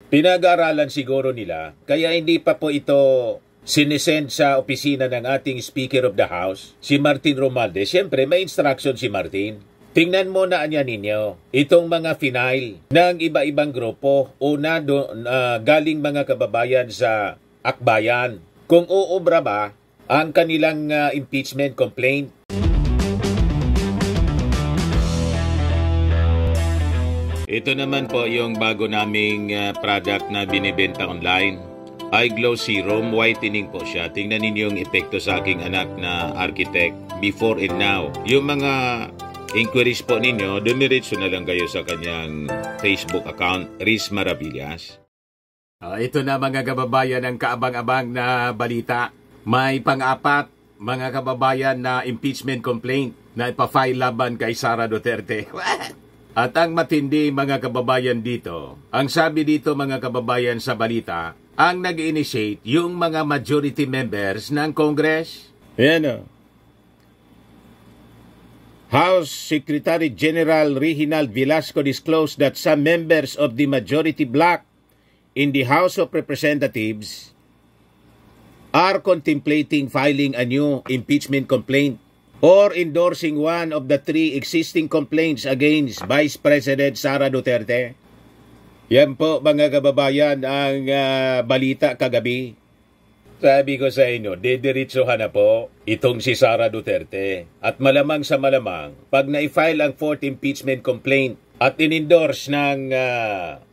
Pinag-aaralan siguro nila, kaya hindi pa po ito sinesend sa opisina ng ating Speaker of the House, si Martin Romualdez. Siyempre, may instruction si Martin. Tingnan mo na anya ninyo, itong mga final ng iba-ibang grupo, una galing mga kababayan sa Akbayan. Kung uubra ba ang kanilang impeachment complaint. Ito naman po yung bago naming product na binibenta online. iGlow Serum, whitening po siya. Tingnan ninyo yung epekto sa aking anak na architect before and now. Yung mga inquiries po ninyo, dumiretso na lang kayo sa kanyang Facebook account, Riz Maravillas. Ito na mga kababayan ang kaabang-abang na balita. May pang-apat mga kababayan na impeachment complaint na ipafile laban kay Sara Duterte. At ang matindi mga kababayan dito, ang sabi dito mga kababayan sa balita, ang nag-initiate yung mga majority members ng Congress. Ayan o. House Secretary General Reginald Velasco disclosed that some members of the majority bloc in the House of Representatives are contemplating filing a new impeachment complaint or endorsing one of the three existing complaints against Vice President Sara Duterte. Yan po mga kababayan ang balita kagabi. Sabi ko sa inyo, didiritsohan na po itong si Sara Duterte. At malamang sa malamang, pag na-file ang fourth impeachment complaint at in-endorse ng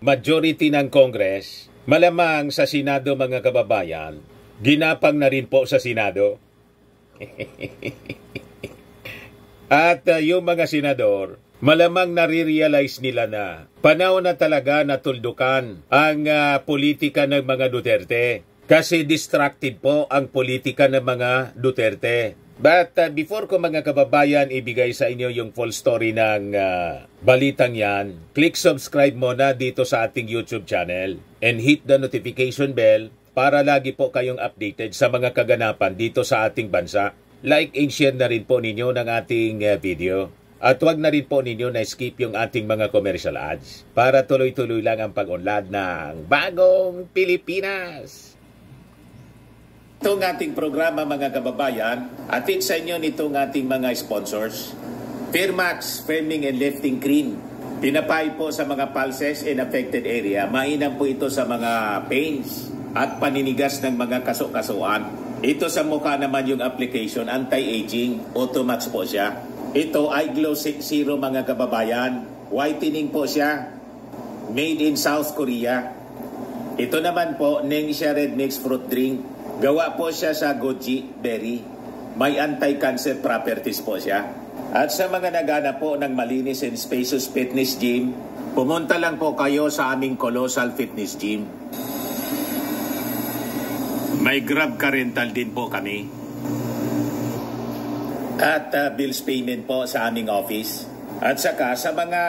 majority ng Congress, malamang sa Senado mga kababayan, ginapang na rin po sa Senado. At yung mga senador, malamang nare-realize nila na panahon na talaga na tuldukan ang politika ng mga Duterte. Kasi distracted po ang politika ng mga Duterte. But before ko mga kababayan ibigay sa inyo yung full story ng balitang yan, click subscribe muna dito sa ating YouTube channel and hit the notification bell para lagi po kayong updated sa mga kaganapan dito sa ating bansa. Like and share na rin po ninyo ng ating video. At huwag na rin po ninyo na skip yung ating mga commercial ads para tuloy-tuloy lang ang pag-unlad ng Bagong Pilipinas. Itong ating programa mga kababayan, atid sa inyo nitong ating mga sponsors. Firmax, Firming and Lifting Cream. Pinapay po sa mga pulses in affected area. Mainam po ito sa mga pains at paninigas ng mga kaso-kasuan. Ito sa mukha naman yung application, anti-aging, Automax po siya. Ito ay iGlow Serum mga kababayan. Whitening po siya. Made in South Korea. Ito naman po, Nengxia Red Mix Fruit Drink. Gawa po siya sa goji berry. May anti-cancer properties po siya. At sa mga nagana po ng malinis and spacious fitness gym, pumunta lang po kayo sa aming Colossal Fitness Gym. May Grab Car Rental din po kami. At bills payment po sa aming office. At saka sa mga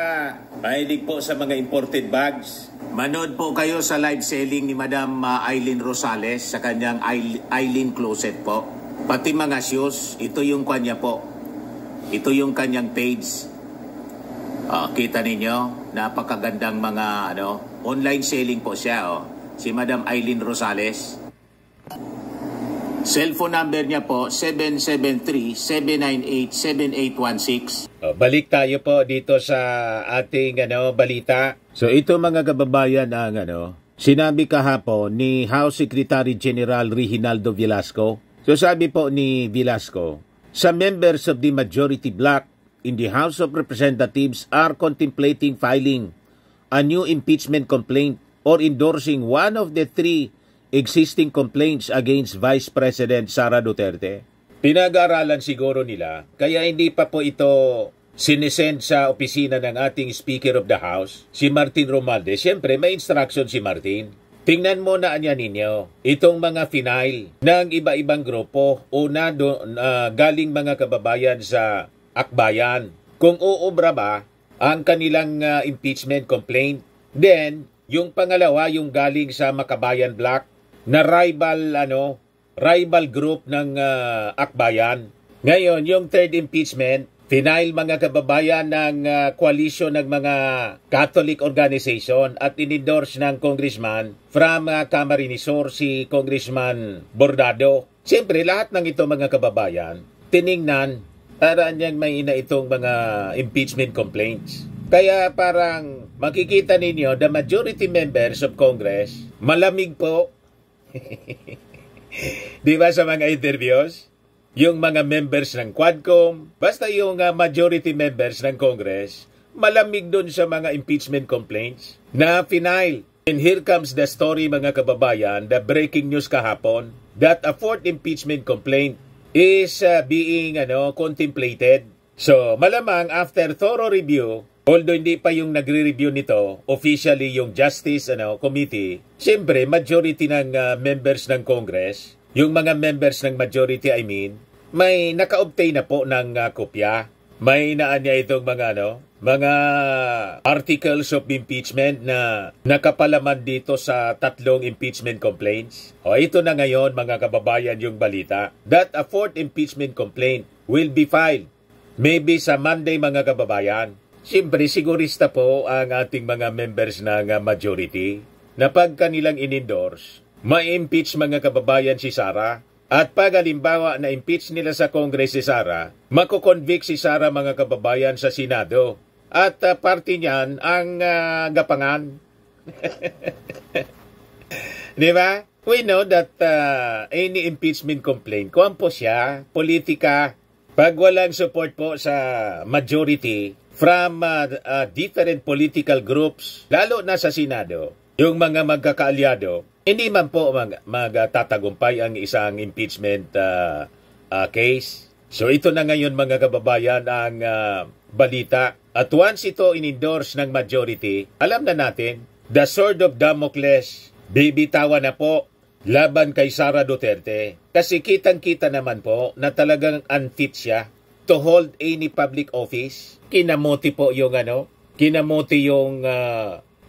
mahilig po sa mga imported bags, manood po kayo sa live selling ni Madam Aileen Rosales sa kanyang Aileen Closet po. Pati mga shoes, ito yung kanya po. Ito yung kanyang page. Kita ninyo, napakagandang mga online selling po siya. Si Madam Aileen Rosales. Cellphone number niya po, 773-798-7816. Balik tayo po dito sa ating balita. So ito mga kababayan ang sinabi kahapon ni House Secretary General Reginaldo Velasco. So sabi po ni Velasco, some members of the majority bloc in the House of Representatives are contemplating filing a new impeachment complaint or endorsing one of the three existing complaints against Vice President Sara Duterte. Pinag-aaralan siguro nila, kaya hindi pa po ito sinesend sa opisina ng ating Speaker of the House, si Martin Romualdez. Siyempre, may instruction si Martin. Tingnan mo na anya ninyo, itong mga final ng iba-ibang grupo, una galing mga kababayan sa Akbayan. Kung uubra ba ang kanilang impeachment complaint, then yung pangalawa, yung galing sa Makabayan Block, na rival group ng Akbayan. Ngayon, yung third impeachment, Final mga kababayan ng coalition ng mga Catholic organization at inendorse ng congressman from Camarines Sur, si Congressman Bordado. Siyempre, lahat ng ito mga kababayan, tiningnan para niyang may ina itong mga impeachment complaints. Kaya parang makikita ninyo, the majority members of Congress, malamig po. Di ba sa mga interviews? Yung mga members ng Quadcom, basta yung majority members ng Congress, malamig dun sa mga impeachment complaints na final. And here comes the story mga kababayan, the breaking news kahapon, that a fourth impeachment complaint is being contemplated. So malamang after thorough review, although hindi pa yung nagre-review nito, officially yung Justice Committee, siyempre majority ng members ng Congress, yung mga members ng majority may naka-obtain na po ng kopya. May naan niya itong mga articles of impeachment na nakapalaman dito sa 3 impeachment complaints. O ito na ngayon mga kababayan yung balita that a fourth impeachment complaint will be filed maybe sa Monday mga kababayan. Siyempre sigurista po ang ating mga members ng majority na pag kanilang in-endorse, ma-impeach mga kababayan si Sara. At pag halimbawa na impeach nila sa Congress si Sara, mako-convict si Sara mga kababayan sa Senado. At party niyan ang gapangan. Di ba? We know that any impeachment complaint, kuwan po siya, politika, pag walang support po sa majority from different political groups, lalo na sa Senado, yung mga magkakaalyado, hindi man po magtatagumpay ang isang impeachment case. So ito na ngayon mga kababayan ang balita. At once ito in-endorse ng majority, alam na natin, the sword of Damocles, bibitawan na po laban kay Sara Duterte. Kasi kitang-kita naman po na talagang unfit siya to hold any public office. Kinamuti po yung kinamuti yung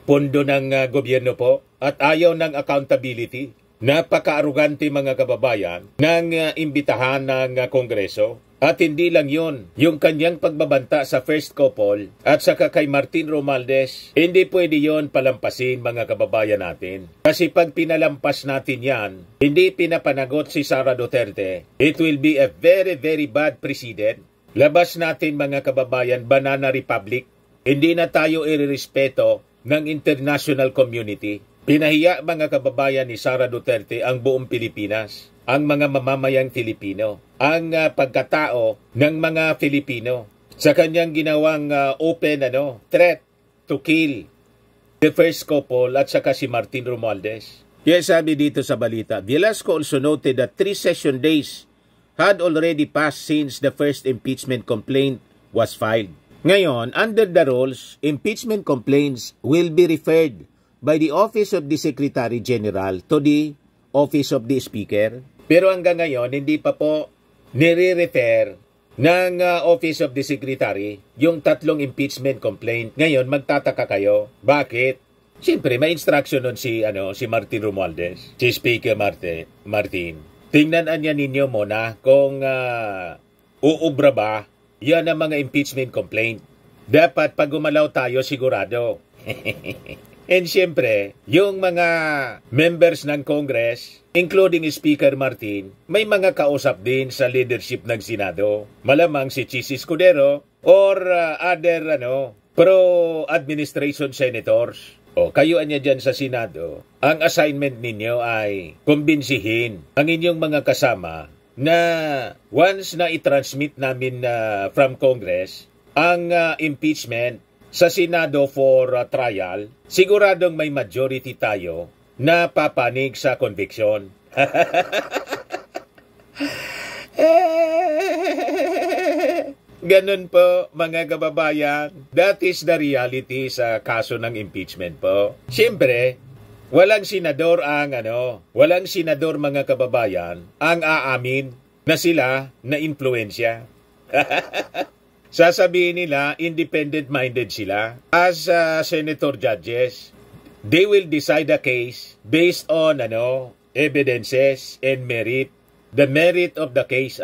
pondo ng gobyerno po at ayaw ng accountability. Napaka-arugante mga kababayan ng imbitahan ng Kongreso. At hindi lang yun, yung kanyang pagbabanta sa first couple at saka kay Martin Romualdez, hindi pwede yon palampasin mga kababayan natin. Kasi pag pinalampas natin yan, hindi pinapanagot si Sara Duterte, it will be a very very bad precedent. Labas natin mga kababayan, Banana Republic. Hindi na tayo irerespeto ng international community. Pinahiya mga kababayan ni Sara Duterte ang buong Pilipinas, ang mga mamamayang Filipino, ang pagkatao ng mga Filipino sa kanyang ginawang open threat to kill the first couple at saka si Martin Romualdez. Kaya sabi dito sa balita, Velasco also noted that 3 session days had already passed since the first impeachment complaint was filed. Ngayon, under the rules, impeachment complaints will be referred by the Office of the Secretary General to the Office of the Speaker. Pero hanggang ngayon, hindi pa po nire-refer ng Office of the Secretary yung 3 impeachment complaint. Ngayon, magtataka kayo. Bakit? Siyempre, may instruction nun si Martin Romualdez, si Speaker Martin. Tingnan niya ninyo muna kung uubra ba yan ang mga impeachment complaint. Dapat pag gumalaw tayo, sigurado. And siyempre, yung mga members ng Congress, including Speaker Martin, may mga kausap din sa leadership ng Senado. Malamang si Chis Escudero or other pro-administration senators. O kayo anya dyan sa Senado, ang assignment ninyo ay kumbinsihin ang inyong mga kasama na once na i-transmit namin from Congress ang impeachment sa Senado for trial, siguradong may majority tayo na papanig sa conviction. Ganun po mga kababayan. That is the reality sa kaso ng impeachment po. Siyempre, walang senador mga kababayan ang aamin na sila na impluensya. Sasabihin nila, independent-minded sila. As senator judges, they will decide the case based on evidences and merit. The merit of the case,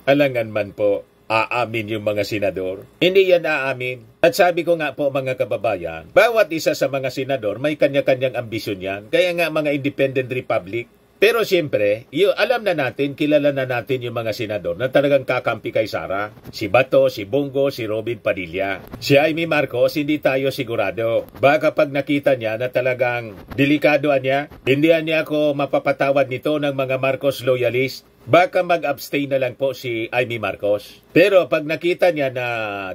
alangan man po aamin yung mga senador. Hindi yan aamin. At sabi ko nga po mga kababayan, bawat isa sa mga senador may kanya-kanyang ambisyon yan. Kaya nga mga independent republic. Pero siyempre, alam na natin, kilala na natin yung mga senador na talagang kakampi kay Sara. Si Bato, si Bongo, si Robin Padilla. Si Amy Marcos, hindi tayo sigurado. Baka pag nakita niya na talagang delikado niya, hindi niya ako mapapatawad nito ng mga Marcos loyalist. Baka mag-abstain na lang po si Amy Marcos. Pero pag nakita niya na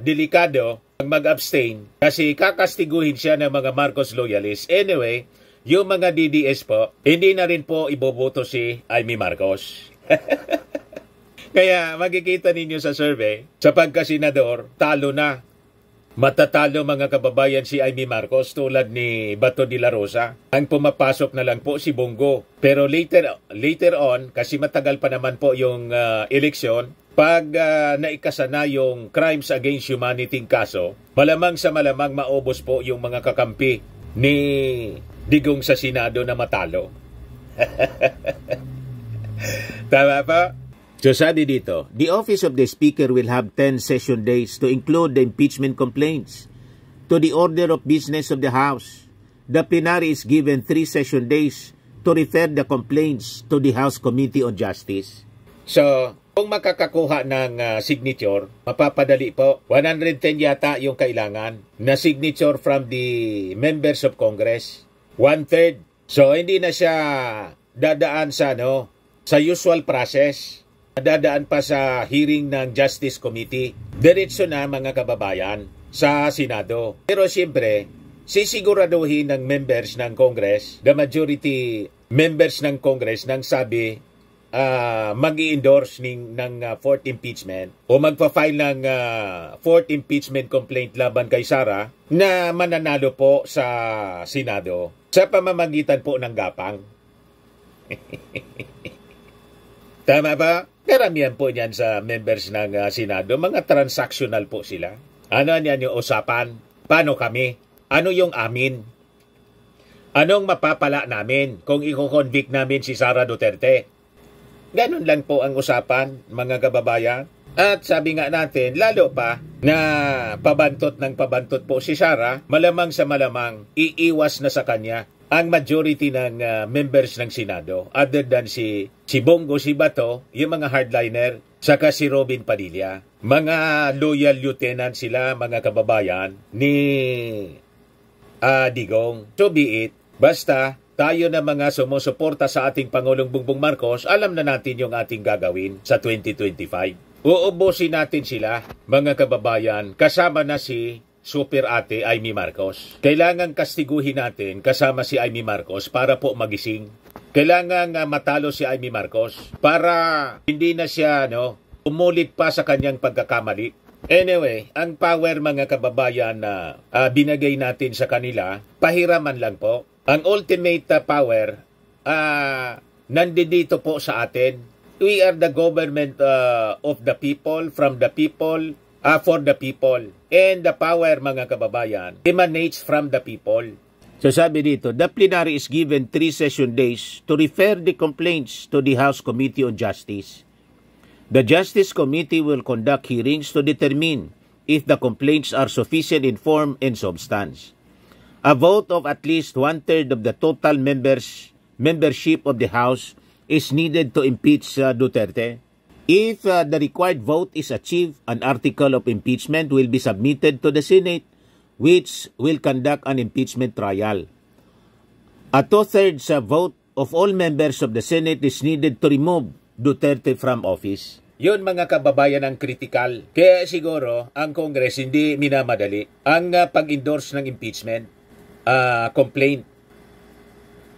delikado, mag-abstain kasi kakastiguhin siya ng mga Marcos loyalist. Anyway, yung mga DDS po, hindi na rin po iboboto si Amy Marcos. Kaya makikita ninyo sa survey, sa pagkasenador, talo na. Matatalo mga kababayan si Amy Marcos tulad ni Bato de la Rosa. Ang pumapasok na lang po si Bongo. Pero later on, kasi matagal pa naman po yung eleksyon, pag naikasa na yung crimes against humanity kaso, malamang sa malamang maubos po yung mga kakampi ni Digong sa Senado na matalo. Tama pa? So sabi dito, the office of the Speaker will have 10 session days to include the impeachment complaints to the order of business of the House. The plenary is given 3 session days to refer the complaints to the House Committee on Justice. So, kung makakakuha ng signature, mapapadali po. 110 yata yung kailangan na signature from the members of Congress. 1/3. So, hindi na siya dadaan sa, sa usual process. Dadaan pa sa hearing ng Justice Committee. Diretso na mga kababayan sa Senado. Pero siyempre, sisiguraduhin ng members ng Congress, the majority members ng Congress nang sabi mag-i-endorse ng fourth impeachment o magpa-file ng fourth impeachment complaint laban kay Sara na mananalo po sa Senado sa pamamagitan po ng gapang. Tama ba? Karamihan po niyan sa members ng Senado, mga transactional po sila. Ano yan yung usapan? Paano kami? Ano yung amin? Anong mapapala namin kung i-convict namin si Sara Duterte? Ganun lang po ang usapan, mga kababayan. At sabi nga natin, lalo pa na pabantot ng pabantot po si Sara, malamang sa malamang, iiwas na sa kanya ang majority ng members ng Senado. Other than si Bongo, si Bato, yung mga hardliner, saka si Robin Padilla. Mga loyal lieutenant sila, mga kababayan, ni Digong. So be it. Basta, tayo na mga sumusuporta sa ating Pangulong Bongbong Marcos, alam na natin yung ating gagawin sa 2025. Uubusin natin sila, mga kababayan, kasama na si Super Ate Amy Marcos. Kailangan kastiguhin natin kasama si Amy Marcos para po magising. Kailangan matalo si Amy Marcos para hindi na siya umulit pa sa kanyang pagkakamali. Anyway, ang power mga kababayan na binagay natin sa kanila, pahiraman lang po. Ang ultimate power, nandito po sa atin. We are the government of the people, from the people, for the people. And the power, mga kababayan, emanates from the people. So sabi dito, the plenary is given 3 session days to refer the complaints to the House Committee on Justice. The Justice Committee will conduct hearings to determine if the complaints are sufficient in form and substance. A vote of at least 1/3 of the total membership of the House is needed to impeach Duterte. If the required vote is achieved, an article of impeachment will be submitted to the Senate, which will conduct an impeachment trial. A 2/3 vote of all members of the Senate is needed to remove Duterte from office. Yun mga kababayan ang critical. Kaya siguro ang Congress hindi minamadali ang pag-endorse ng impeachment complaint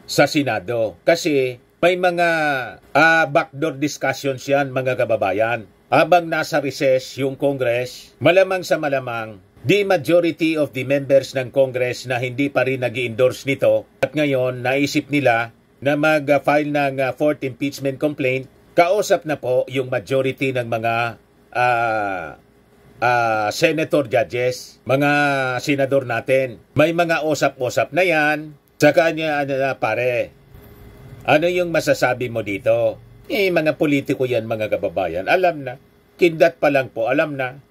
sa Senado. Kasi may mga backdoor discussions yan mga kababayan. Habang nasa recess yung Congress, malamang sa malamang, the majority of the members ng Congress na hindi pa rin nag-endorse nito at ngayon naisip nila na mag-file ng fourth impeachment complaint, kausap na po yung majority ng mga senator judges, mga senador natin. May mga usap-usap na yan. Sa kanya, pare, ano yung masasabi mo dito? Mga politiko yan, mga kababayan. Alam na. Kindat pa lang po, alam na.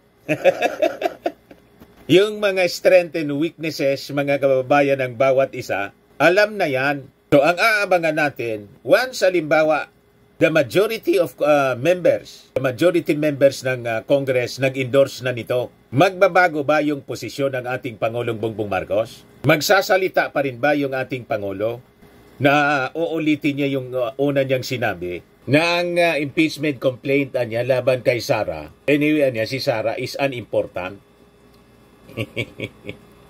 Yung mga strength and weaknesses, mga kababayan ng bawat isa, alam na yan. So, ang aabangan natin, once halimbawa, the majority members ng Congress nag-endorse na nito, magbabago ba yung posisyon ng ating Pangulong Bongbong Marcos? Magsasalita pa rin ba yung ating Pangulo na uulitin niya yung una niyang sinabi na ang impeachment complaint niya laban kay Sara, anyway niya, si Sara is unimportant?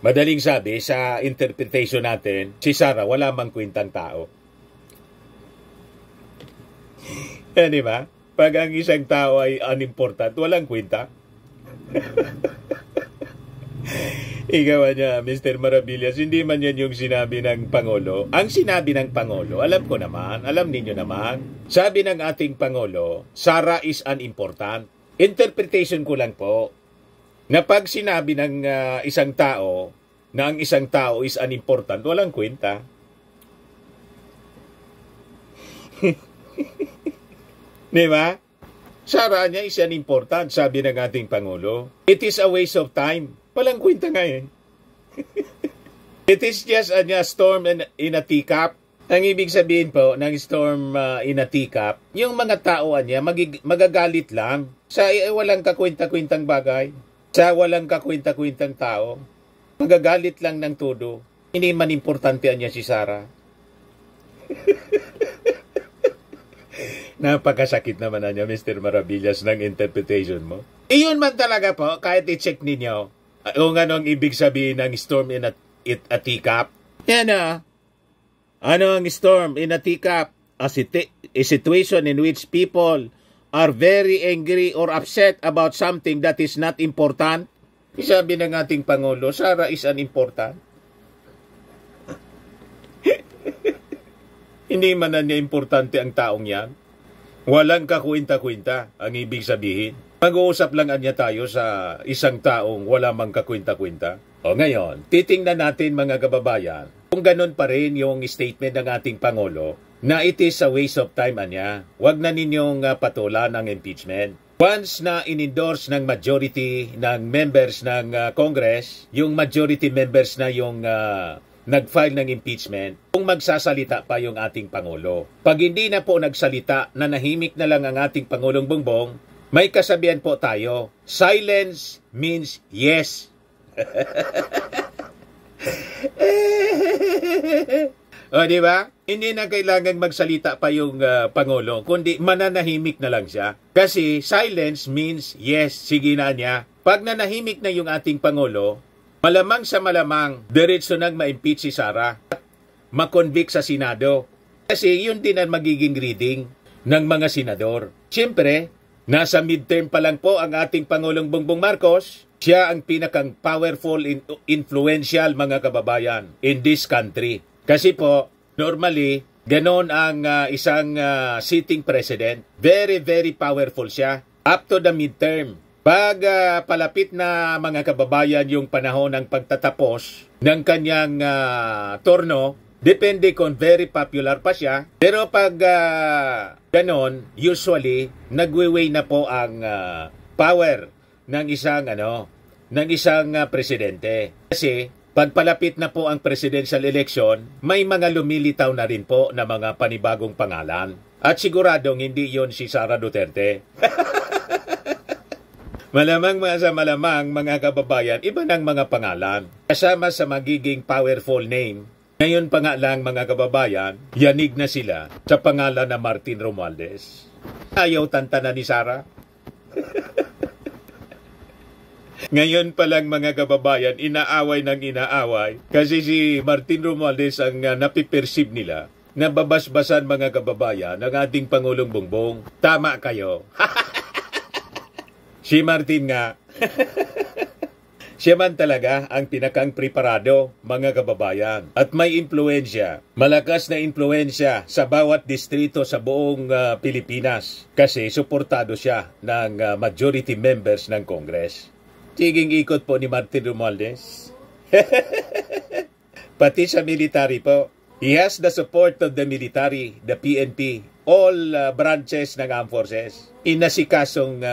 Madaling sabi, sa interpretation natin, si Sara wala mang kwentang tao. Di ba? Pag ang isang tao ay unimportant, walang kwenta. Ikaw niya, Mr. Maravillas, hindi man yan yung sinabi ng Pangulo. Ang sinabi ng Pangulo, alam ko naman, alam ninyo naman, sabi ng ating Pangulo, Sara is unimportant. Interpretation ko lang po, na pag sinabi ng isang tao, na ang isang tao is unimportant, walang kwenta. Di ba? Sara niya is unimportant, sabi ng ating Pangulo. It is a waste of time. Walang kwenta nga eh. It is just a storm in a teacup. Ang ibig sabihin po ng storm in a teacup, yung mga tao niya magagalit lang sa walang kakwenta-kwentang bagay, sa walang kakwenta-kwentang tao. Magagalit lang ng todo. Hindi man importante niya si Sara. Napakasakit naman na niya, Mr. Maravillas, ng interpretation mo. Iyon man talaga po, kahit i-check ninyo kung ano ang ibig sabihin ng storm in a teacup. Yan ano ang storm in a teacup? A situation in which people are very angry or upset about something that is not important. Sabi ng ating Pangulo, Sara is unimportant. Hindi man na niya importante ang taong yan. Walang kakwenta-kwenta ang ibig sabihin. Mag-uusap lang niya tayo sa isang taong wala mang kakwenta-kwenta. O ngayon, titingnan natin mga kababayan, kung ganun pa rin yung statement ng ating Pangulo na it is a waste of time niya. Huwag na ninyong patulan ang impeachment. Once na in-endorse ng majority ng members ng Congress, yung majority members na yung nag-file ng impeachment, kung magsasalita pa yung ating Pangulo. Pag hindi na po nagsalita, nanahimik na lang ang ating Pangulong Bongbong, may kasabihan po tayo, silence means yes. O, di ba? Hindi na kailangan magsalita pa yung Pangulo, kundi mananahimik na lang siya. Kasi silence means yes, sige na niya. Pag nanahimik na yung ating Pangulo, malamang sa malamang, diretso nang ma-impeach si Sara, makonvict sa Senado. Kasi yun din ang magiging reading ng mga senador. Siyempre, nasa midterm pa lang po ang ating Pangulong Bongbong Marcos. Siya ang pinakang powerful, influential mga kababayan in this country. Kasi po, normally, ganon ang isang sitting president. Very, very powerful siya. Up to the midterm. Pag palapit na mga kababayan yung panahon ng pagtatapos ng kanyang turno, depende kung very popular pa siya. Pero pag ganon, usually, nagwe-weigh na po ang power ng isang presidente. Kasi pag palapit na po ang presidential election, may mga lumilitaw na rin po na mga panibagong pangalan. At siguradong hindi yon si Sara Duterte. Malamang mga kababayan, iba ng mga pangalan. Kasama sa magiging powerful name. Ngayon pa nga lang mga kababayan, yanig na sila sa pangalan na Martin Romualdez. Ayaw tantanan ni Sara. Ngayon pa lang mga kababayan, inaaway kasi si Martin Romualdez ang napiperceive nila na babasbasan mga kababayan ng ating Pangulong Bongbong. Tama kayo. Si Martin nga, siya man talaga ang pinakang preparado mga kababayan at may impluensya, malakas na impluensya sa bawat distrito sa buong Pilipinas kasi suportado siya ng majority members ng Congress. Tiging ikot po ni Martin Romualdez. Pati sa military po. He has the support of the military, the PNP, all branches ng armed forces. inasikasong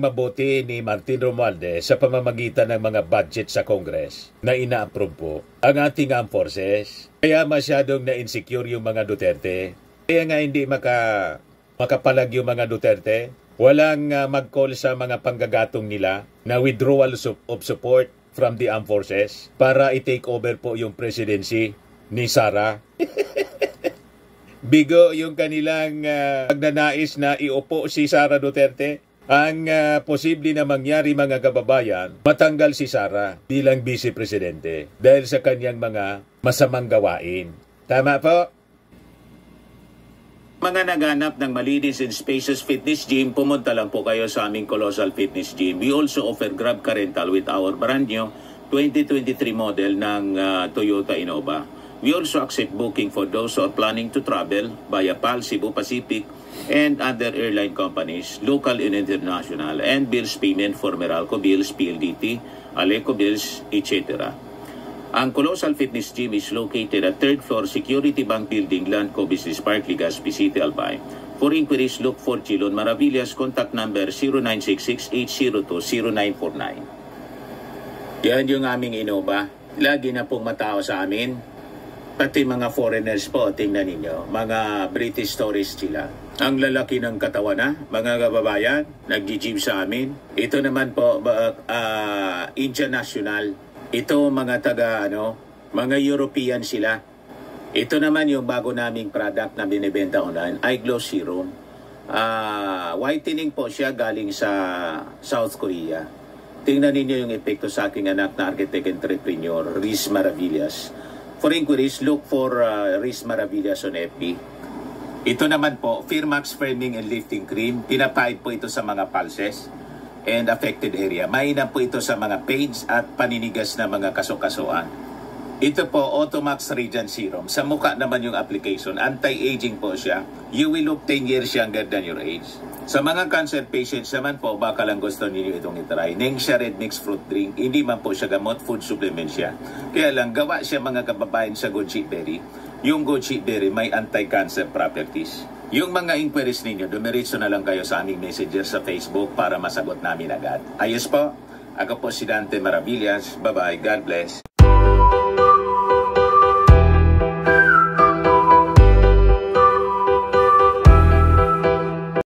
mabuti ni Martin Romualdez sa pamamagitan ng mga budget sa Congress na ina-approve po ang ating armed forces. Kaya masyadong na-insecure yung mga Duterte. Kaya nga hindi makapalag yung mga Duterte. Walang mag-call sa mga panggagatong nila na withdrawal of support from the armed forces para i-take over po yung presidency ni Sara. Bigo yung kanilang pagnanais na iupo si Sara Duterte. Ang posible na mangyari, mga kababayan, matanggal si Sara bilang vice presidente dahil sa kanyang mga masamang gawain. Tama po? Mga naghanap ng malinis and spacious fitness gym, pumunta lang po kayo sa aming Colossal Fitness Gym. We also offer Grab Car Rental with our brand new 2023 model ng Toyota Innova. We also accept booking for those who are planning to travel via PAL, Cebu Pacific, and other airline companies, local and international, and bills payment for Meralco Bills, PLDT, Aleco Bills, etc. Ang Colossal Fitness Gym is located at 3rd floor Security Bank Building, Landco Business Park, Legazpi City, Albay. For inquiries, look for Chilon Maravillas. Contact number 0966-802-0949. Yan yung aming Innova. Lagi na pong matao sa amin. Pati mga foreigners po, tingnan ninyo. Mga British tourists sila. Ang lalaki ng katawan na, mga kababayan, nag-gym sa amin. Ito naman po, Indian National. Ito mga mga European sila. Ito naman yung bago naming product na binibenta online, Eye Glow Serum. Whitening po siya galing sa South Korea. Tingnan ninyo yung epekto sa aking anak na architect entrepreneur, Riz Maravillas. For inquiries, look for Riz Maravillas on FB. Ito naman po, Firmax Firming and Lifting Cream. Pinapahid po ito sa mga pulses and affected area. Mainam po ito sa mga pains at paninigas na mga kasukasuan. Ito po, Automax Radiant Serum. Sa mukha naman yung application. Anti-aging po siya. You will look 10 years younger than your age. Sa mga cancer patients naman po, baka lang gusto niyo itong itry. Nengxia Red Mix Fruit Drink. Hindi man po siya gamot, food supplement siya. Kaya lang, gawa siya mga kababayan sa goji berry. Yung goji berry may anti-cancer properties. Yung mga inquiries ninyo, dumiretso na lang kayo sa aming messenger sa Facebook para masagot namin agad. Ayos po, ako po si Dante Maravillas. Bye-bye. God bless.